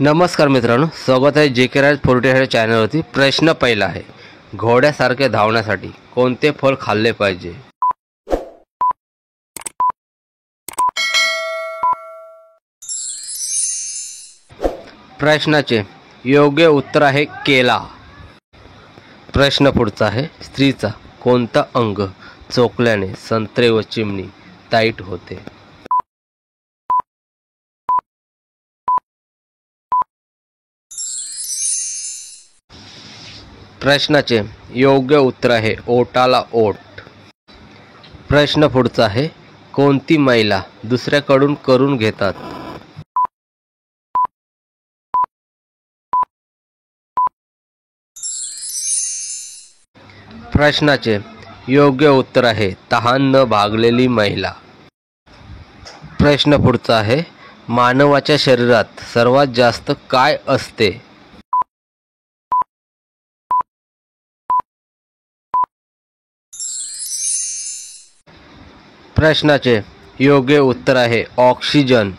नमस्कार मित्रांनो, स्वागत आहे जे के राज 48 चॅनलवरती। प्रश्न पहिला आहे, घोड्यासारखे धावण्यासाठी कोणते फळ खाल्ले पाहिजे? प्रश्नाचे योग्य उत्तर आहे केला। प्रश्न पुढचा आहे, स्त्रीचा कोणता अंग चोखल्याने संत्रे व चिमणी टाईट होते? प्रश्नाचे योग्य उत्तर आहे ओठाला ओठ। प्रश्न पुढचा आहे, कोणती महिला दुसऱ्याकडून करून घेतात? प्रश्नाचे योग्य उत्तर आहे तहान न भागलेली महिला। प्रश्न पुढचा आहे, मानवाच्या शरीरात सर्वात जास्त काय असते? प्रश्नाचे योग्य उत्तर आहे ऑक्सिजन।